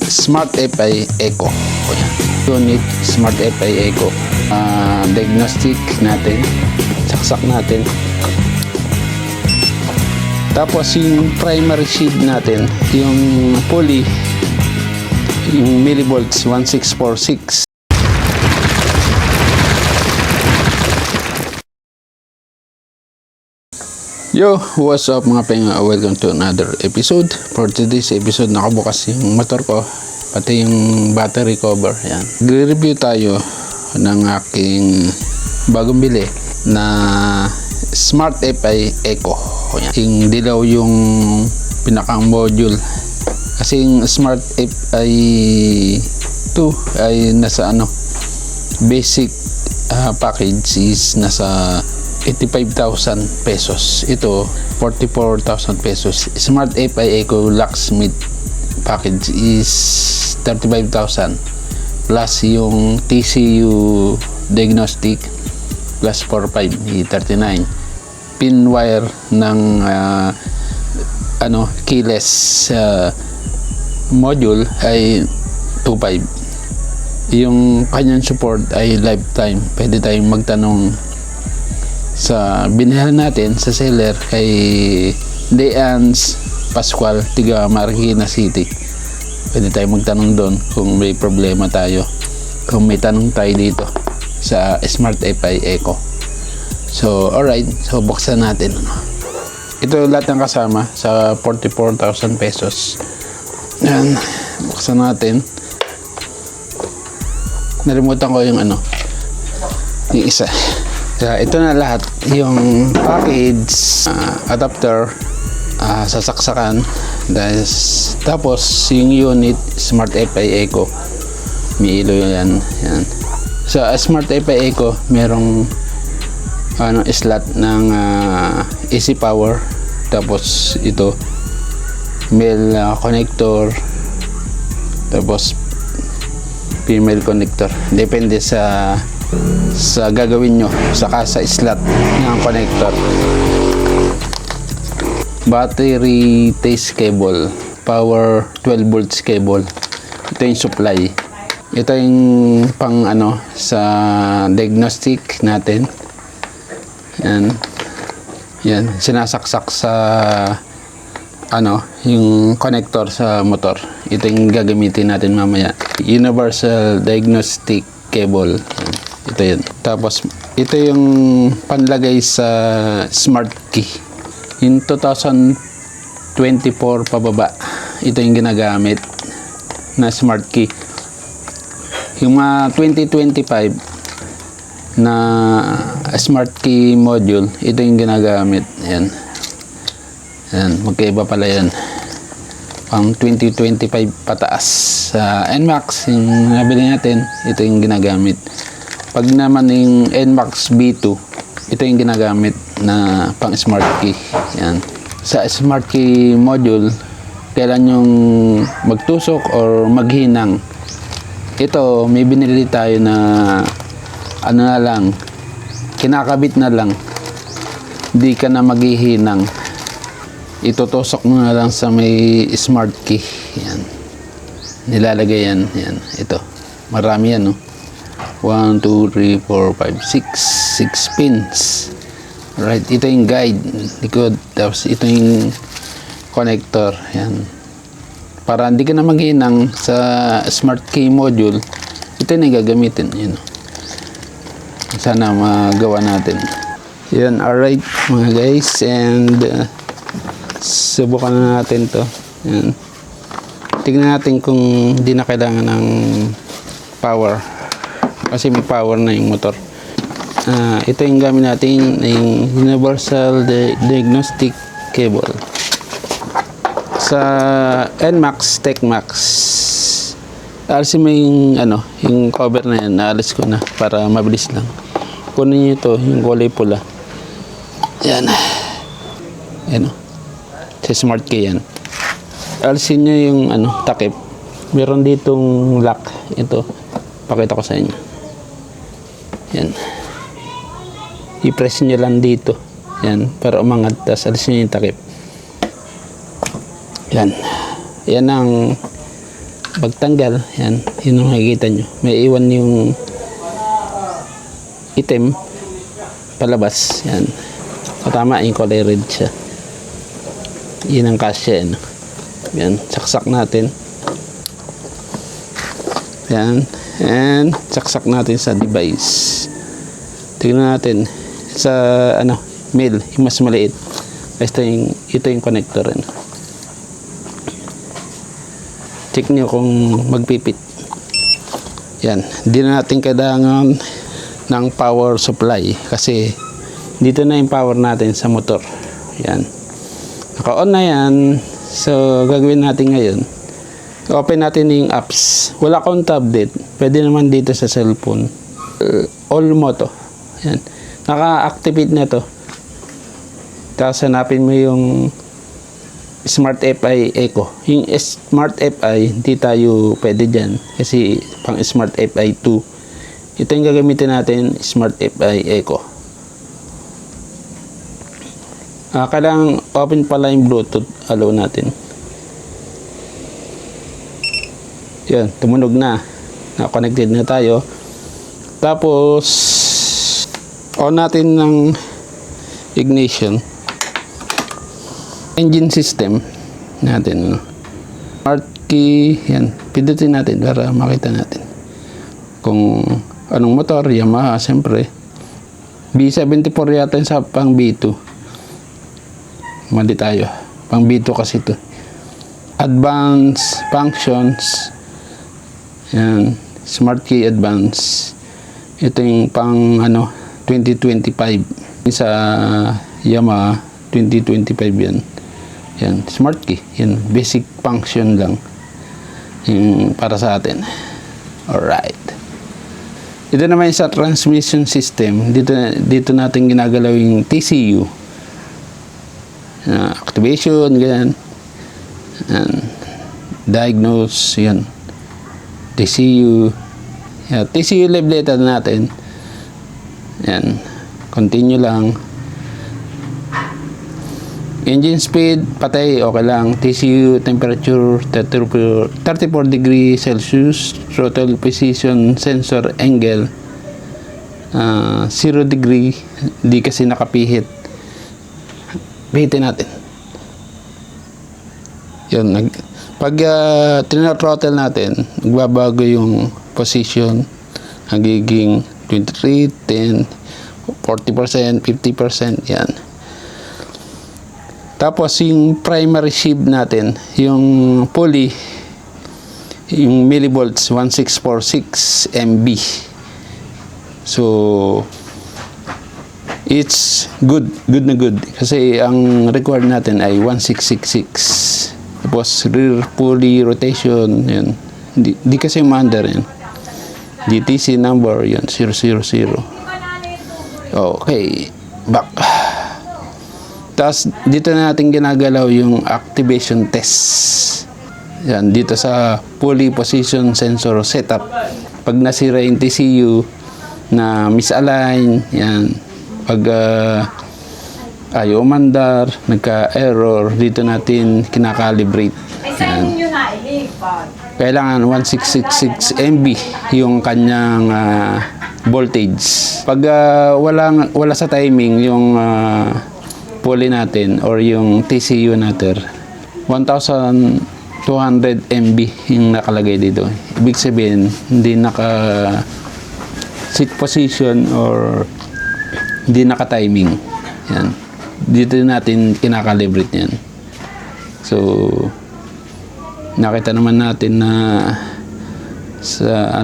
Smart FI Eco. O yan. Unit Smart FI Eco. Diagnostic natin. Saksak natin. Tapos yung primary shield natin, yung pulley, yung millivolts 1646. Yo, what's up mga penga? Welcome to another episode. For today's episode, nakabukas yung motor ko, pati yung battery cover. Yan. Re-review tayo ng aking bagong bili na Smart FI Eco. Yan. Yung dilaw yung pinakang module. Kasi yung Smart FI 2 ay nasa basic package is nasa 85,000 pesos. Ito 44,000 pesos. Smart FI Eco Locksmith package is 35,000 plus yung TCU diagnostic plus 4.5 39. Pin wire ng keyless module ay 2.5. Yung kanyang support ay lifetime. Pwede tayong magtanong sa binili natin sa seller kay Deans Pascual, tiga Marikina City. Pwede tayo magtanong doon kung may problema tayo, kung may tanong tayo dito sa Smart FI Eco. So alright, so buksan natin. Ito lahat ng kasama sa 44,000 pesos. Yan, buksan natin. Nalimutan ko yung yung isa. Ito na lahat, yung package, adapter, sasaksakan, tapos yung unit Smart FI Eco, may ilo yan. Sa Smart FI Eco merong slot ng AC power, tapos ito male connector, tapos female connector, depende sa gagawin nyo, saka sa slot ng connector. Battery test cable, power 12 volts cable. Ito yung supply. Ito yung pang sa diagnostic natin. Yan sinasaksak sa yung connector sa motor. Ito yung gagamitin natin mamaya. Universal diagnostic cable. Ito yun. Tapos ito yung panlagay sa smart key. In 2024 pababa, ito yung ginagamit na smart key. Yung mga 2025 na smart key module, ito yung ginagamit. Yan, magkaiba pala yan. Pang 2025 pataas. Sa NMAX yung nabili natin, ito yung ginagamit. Pag naman yung NMAX B2, ito yung ginagamit na pang smart key. Yan. Sa smart key module, kailan yung magtusok or maghinang. Ito, may binili tayo na na lang, kinakabit na lang. Hindi ka na maghihinang. Itutusok mo na lang sa may smart key. Yan. Nilalagay yan. Yan. Ito. Marami yan, 1, 2, 3, 4, 5, 6 pins. Right, ito yung guide likod, tapos ito yung connector. Yan, para hindi ka na maghinang sa smart key module. Ito na yung gagamitin. Yun. Sana magawa natin yan. Alright mga guys, and subukan na natin to. Yan. Tignan natin kung hindi na kailangan ng power, kasi may power na yung motor. Ito yung gamit natin, yung universal diagnostic cable sa NMAX TechMax. Alisin mo yung yung cover na yan. Naalis ko na para mabilis lang. Kunin nyo ito, yung kulay pula. Yan. Sa smart key yan. Alisin nyo yung takip. Meron ditong lock. Ito, pakita ko sa inyo. Yan. I-press nyo lang dito. Yan, para umangat. Tapos alisin nyo yung takip. Yan. Yan ang pagtanggal, yan, yun ang makikita nyo. May iwan yung itim palabas, yan. So, tama, yung kulay red siya. Yun ang kasya, yan. Yan, saksak natin. Yan, and saksak natin sa device. Tingnan natin sa male, yung mas maliit. Ito yung connector, yan. Check nyo kung magpipit. Yan, hindi na natin kailangan ng power supply kasi dito na yung power natin sa motor. Yan, naka-on na yan. So gagawin natin ngayon, open natin yung apps. Wala akong tablet, pwede naman dito sa cellphone. All mo to. Yan, naka-activate na to. Tapos hanapin mo yung Smart FI Eco. Yung Smart FI, hindi tayo pwede dyan kasi pang Smart FI 2. Ito yung gagamitin natin, Smart FI Eco. Kailangan open pala yung Bluetooth. Allow natin. Yan, tumunog na. Na-connected na tayo. Tapos on natin ng ignition. Engine system natin. Smart key, yan. Pindutin natin para makita natin kung anong motor. Yamaha, siyempre. B74 yata sa pang B2. Mali tayo. Pang B2 kasi ito. Advanced functions. Yan. Smart key advance. Ito yung pang 2025. Sa Yamaha 2025 yan. Yan, smart key. Yan, basic function lang. Yung para sa atin. Alright. Ito naman sa transmission system. Dito natin ginagalaw yung TCU. Activation, ganyan. And diagnose, yan. TCU. Yan, TCU live data natin. Yan. Continue lang. Engine speed, patay, okay lang. TCU temperature, 34 degrees Celsius. Throttle position, sensor angle, 0 degree. Di kasi nakapihit. Pihitin natin. Yun. Pag tinathrottle natin, nagbabago yung position. Nagiging 23, 10, 40%, 50%, yan. Tapos yung primary sheave natin, yung pulley, yung millivolts 1646 MB. So it's good na good kasi ang required natin ay 1666. Tapos rear pulley rotation, yan. Di kasi maandar yan. DTC number, yan, 000. Okay, back. Tapos dito na natin ginagalaw yung activation test. Yan, dito sa pulley position sensor setup. Pag nasira yung TCU na misalign, yan. Pag ayaw umandar, nagka-error, dito natin kinakalibrate. Yan. Kailangan 1666 MB yung kanyang voltage. Pag wala sa timing yung pulley natin or yung TCU natin, 1200 MB yung nakalagay dito. Ibig sabihin, hindi naka seat position or hindi naka-timing. Yan. Dito natin kinakalibrate yan. So, nakita naman natin na sa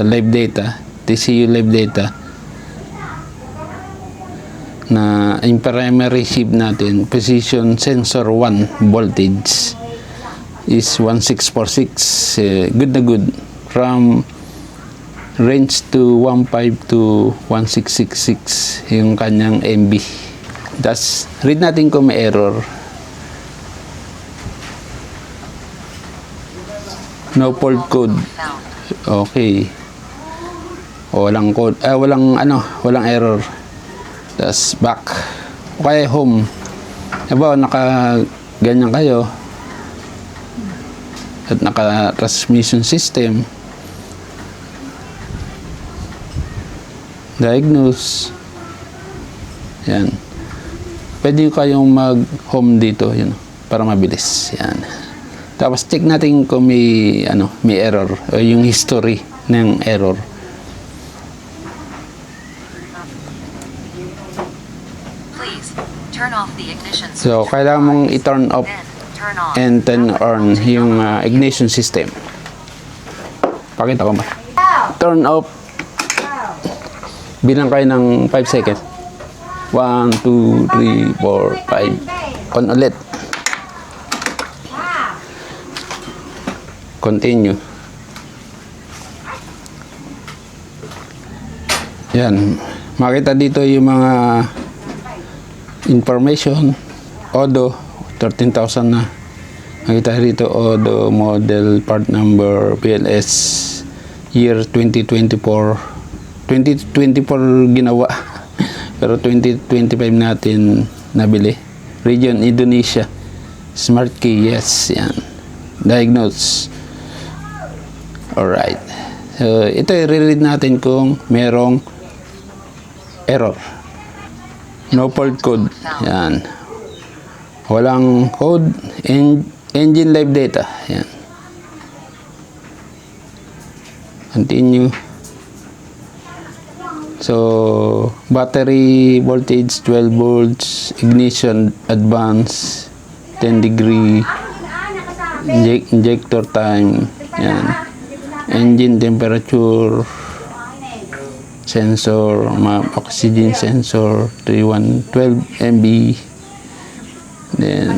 live data, TCU live data, na yung primary sheave natin, position sensor 1 voltage is 1646. Good na good. From range to 15 to 1666 yung kanyang MB. That's, read natin kung may error. No fault code. Okay. Walang code. Walang error. Tapos back. Okay, home. Diba, naka ganyan kayo. at naka-transmission system. Diagnose. Yan. Pwede kayong mag-home dito, yun, para mabilis. Yan. Tapos check natin kung may error o yung history ng error. Please turn off the ignition switch. So, kailangan mong i-turn off Then turn on and turn on yung ignition system. Pakita ko ba? Turn off. Bilang kayo ng 5 seconds. 1, 2, 3, 4, 5. On ulit. Continue. Yan. Makita dito yung mga information. Odo, 13,000 na. Makita dito Odo, model, part number, PLS, year 2024. 2024 ginawa. Pero 2025 natin nabili. Region, Indonesia. Smart key, yes. Yan. Diagnose. Alright. So, ito i-read natin kung merong error. No fault code. Yan. Walang code. Engine live data. Yan. Continue. So, battery voltage 12 volts. Ignition advance 10 degree. Injector time. Yan. Engine temperature, sensor, oxygen sensor, 12 MB, then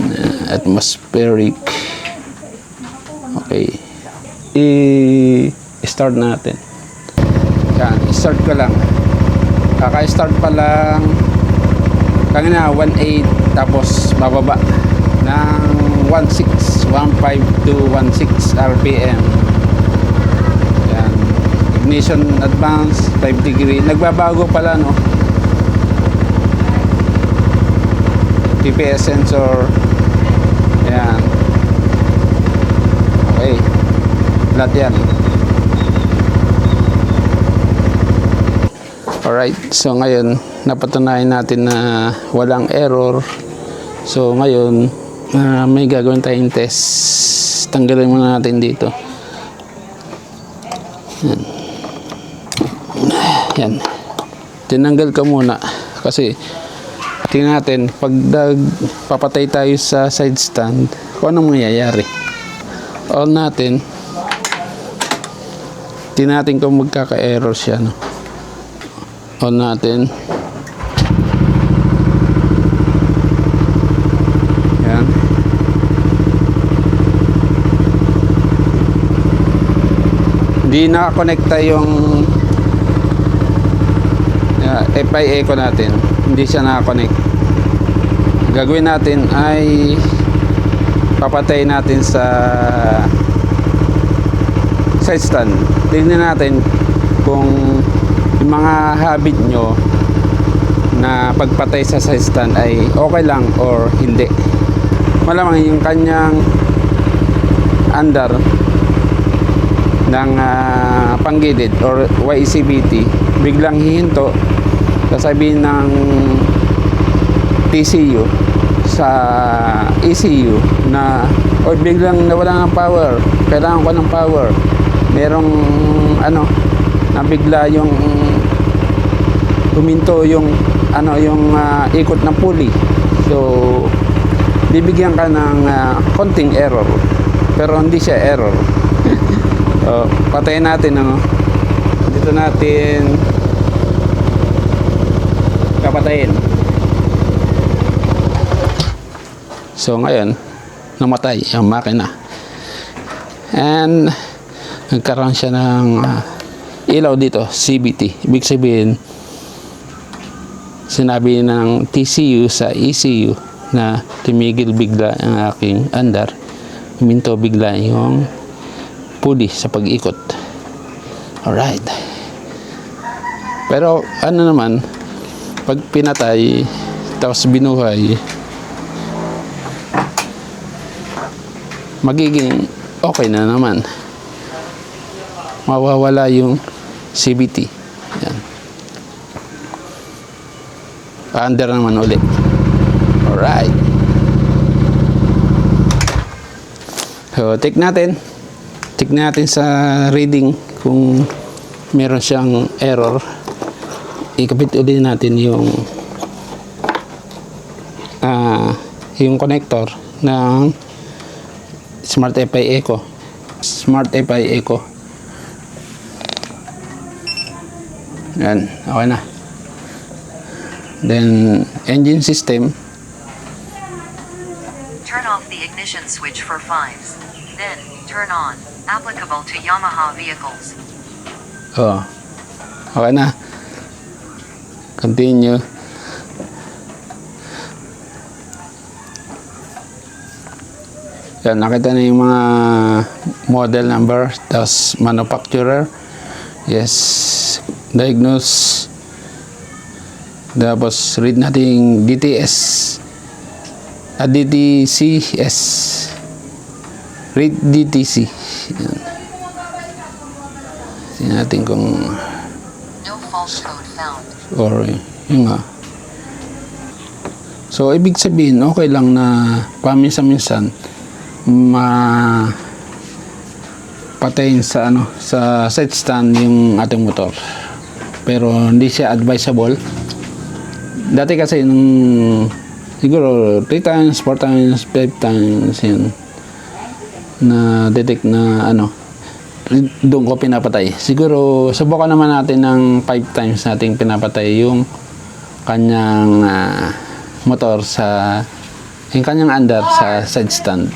atmospheric. Okay. I-start natin. Yan, i-start ko lang. Kaka-start pa lang kanina 1.8 tapos bababa ng 1.6, 1.5 to 1.6 RPM. Ignition advance 5 degree, nagbabago pala, no? TPS sensor. Ayan. Okay, lahat yan. Alright, so ngayon napatunayan natin na walang error. So ngayon may gagawin tayong test. Tanggalin muna natin dito. Yan. Tinanggal ka muna kasi tingnan natin pag papatay tayo sa side stand kung anong mangyayari. On natin. Tingnan natin kung magkaka-error siya, no? On natin. Yan. Hindi nakakonekta yung FIA ko natin, hindi siya nakakonect. Gagawin natin ay papatay natin sa side stand. Tingnan natin kung yung mga habit nyo na pagpatay sa side stand ay okay lang or hindi. Malamang yung kanyang under ng panggilid or YCBT biglang hihinto, sasabihin ng TCU sa ECU na o biglang nawala ng power, kailangan ko ng power, merong nabigla yung huminto yung ikot ng pulley. So bibigyan ka ng konting error pero hindi siya error. So, patayin natin, dito natin kapatayin. So ngayon namatay yung makina and nagkaroon siya ng ilaw dito, CBT. Ibig sabihin sinabi ng TCU sa ECU na tumigil bigla ang aking under, huminto bigla yung pulley sa pag-ikot. Alright. Pero ano naman, pag pinatay tapos binuhay, magiging okay na naman. Mawawala yung CVT. Yan. Under naman ulit. Alright. So, check natin. Check natin sa reading kung meron siyang error. Ikapit ulit natin yung connector ng Smart FI Eco. Smart FI Eco. Yan, okay na. Then engine system. Turn off the ignition switch for 5s. Then, turn on. Applicable to Yamaha vehicles. Oh. Okay na. Continue. Yan, nakita na yung mga model number, tapos manufacturer. Yes. Diagnose. Tapos read natin yung DTS. DTCS. Read DTC. Yan. Tingnan natin kung No fault code found. or yun nga. So, ibig sabihin, okay lang na paminsan-minsan patayin sa sa side stand yung ating motor. Pero hindi siya advisable. Dati kasi nung siguro 3 times, 4 times, 5 times yun na detect na doon ko pinapatay. Siguro subukan naman natin ng 5 times nating pinapatay yung kanyang motor sa yung kanyang under sa side stand.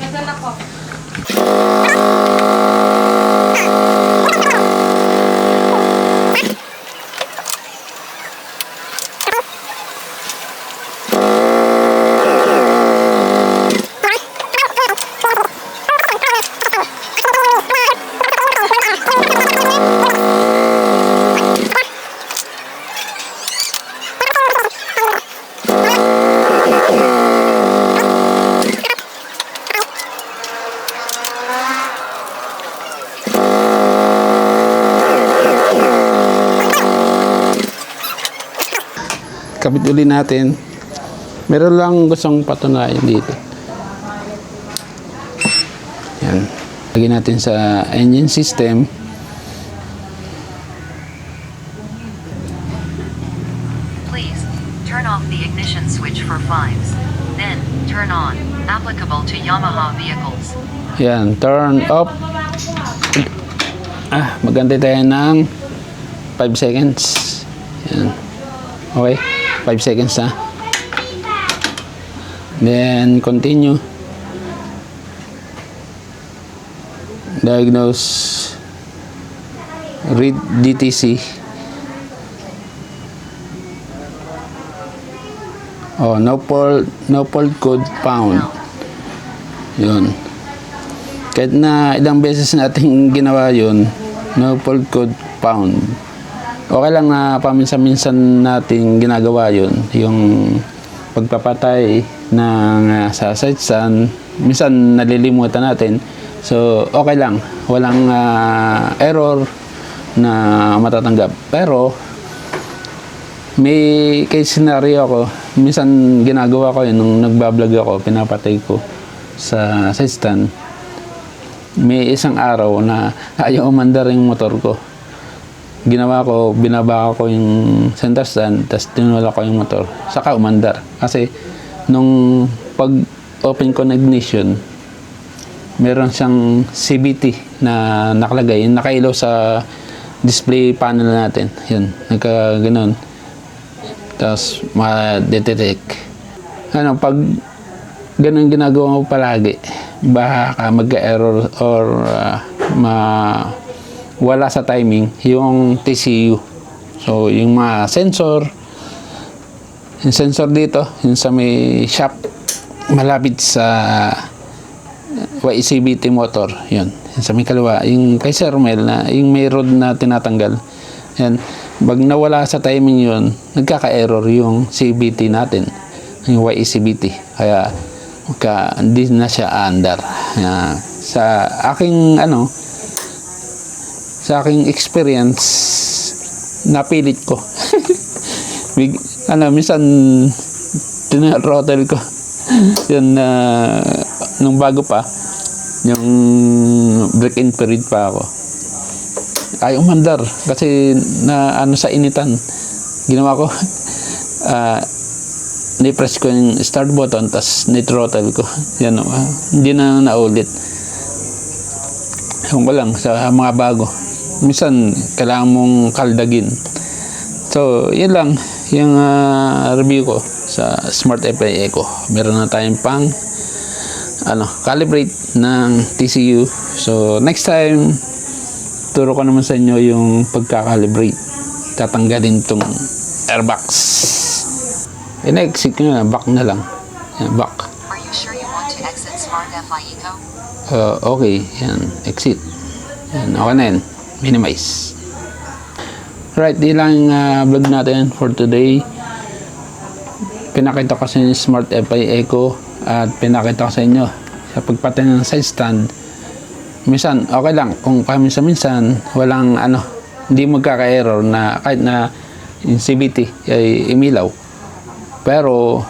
Kapit uli natin. Meron lang gustong patunayan dito. Yan. Lagyan natin sa engine system. Please, turn off the ignition switch for 5s. Then, turn on. Applicable to Yamaha vehicles. Yan. Turn off. Magantay tayo ng 5 seconds. Yan. Okay. 5 seconds na. Then, continue. Diagnose. Read DTC. Oh, no fault code found. Yun. Kahit na ilang beses natin ginawa yun, no fault code found. Okay lang na paminsan-minsan natin ginagawa yun, yung pagpapatay ng sa side stand. Minsan nalilimutan natin, so okay lang, walang error na matatanggap. Pero may case scenario ako, minsan ginagawa ko yun nung nagbablog ako, pinapatay ko sa side stand. May isang araw na ayaw umandar yung motor ko. Ginawa ko, binaba ko yung center stand, tapos tinula ko yung motor. Saka umandar. Kasi, nung pag-open ko ng ignition, meron siyang CVT na nakalagay, nakailaw sa display panel natin. Yun, nagka-ganon. Tapos, ma-detect. Pag ganon ginagawa mo palagi, baka magka-error or wala sa timing yung TCU. So, yung mga sensor, yung sensor dito, yung sa may shop, malapit sa YCBT motor, yun. Yung sa may kaliwa, yung kay Sir Mel, na, yung may rod na tinatanggal, yan. Pag nawala sa timing yun, nagkaka-error yung CBT natin, yung YCBT. Kaya, hindi na siya under. sa aking sa aking experience, napilit ko. Minsan tinarottle ko. Yun nung bago pa, yung break-in period pa ako. Ay umandar kasi sa initan. Ginawa ko ni-press ko yung start button tapos ni-throttle ko. Yan, hindi na naulit. Ewan ko lang sa mga bago. Minsan, kailangan mong kaldagin. So, yun lang yung review ko sa Smart FI Eco. Meron na tayong pang calibrate ng TCU. So, next time, turo ko naman sa inyo yung pagkakalibrate. Tatanggalin itong airbox. In-exit ko na, back na lang. Yan, back. Are you sure you want to exit Smart FI Eco? Okay, yan, exit. Yan, okay na yan. Minimize. Right, di lang vlog natin for today. Pinakita ko sa inyo Smart FI Eco at pinakita ko sa inyo sa pagpatay ng side stand. Minsan, okay lang. Kung minsan walang hindi magkaka-error na kahit na yung CVT ay imilaw. Pero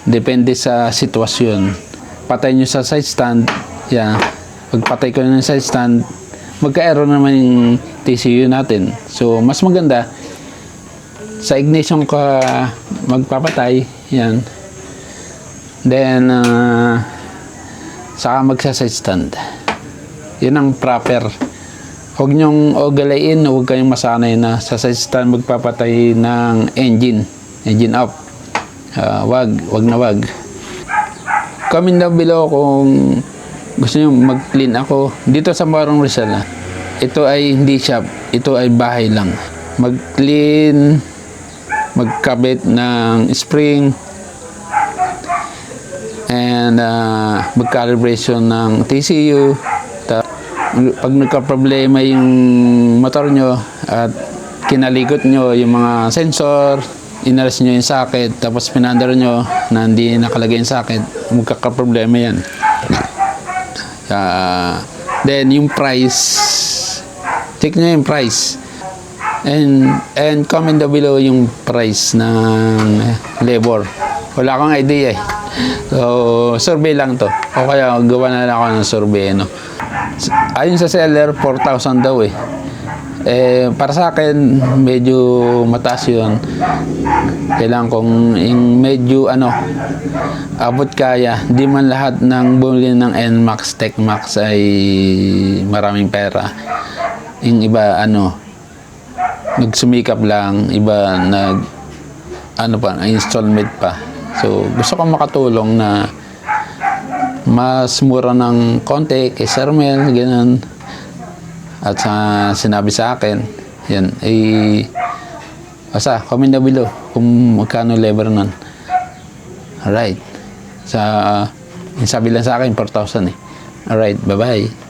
depende sa sitwasyon. Patay nyo sa side stand, yan. Pagpatay ko ng side stand, magka-error naman yung TCU natin. So, mas maganda sa ignition ka magpapatay, yan. Then, saka magsa-side stand. Yun ang proper. Huwag nyong ogalain, huwag kayong masanay na sa side stand magpapatay ng engine up. Wag na wag. Comment down below kung gusto nyo mag-clean ako dito sa Morong Rizal. Ito ay hindi shop, ito ay bahay lang. Mag-clean, magkabit ng spring, and mag-calibration ng TCU. Pag nagka-problema yung motor nyo at kinalikot nyo yung mga sensor, inalis nyo yung socket, tapos pinandar nyo na hindi nakalagay yung socket, magkaka-problema yan. Then yung price, check nyo yung price, and comment down below yung price ng labor. Wala akong idea eh. So, survey lang to. O kaya gawa na lang ako ng survey, Ayon sa seller, 4,000 daw eh. Para sa akin, medyo mataas yun. Kailangan kong medyo abot kaya. Di man lahat ng bumili ng NMAX, TechMax ay maraming pera. Yung iba, nagsumikap lang. Iba, installment pa. So, gusto kong makatulong na mas mura ng konti kay Sir Mel, ganun. At sinabi sa akin, yan, basta, comment down below kung magkano labor nun. Alright. Sabi lang sa akin, 4,000 eh. Alright, bye-bye.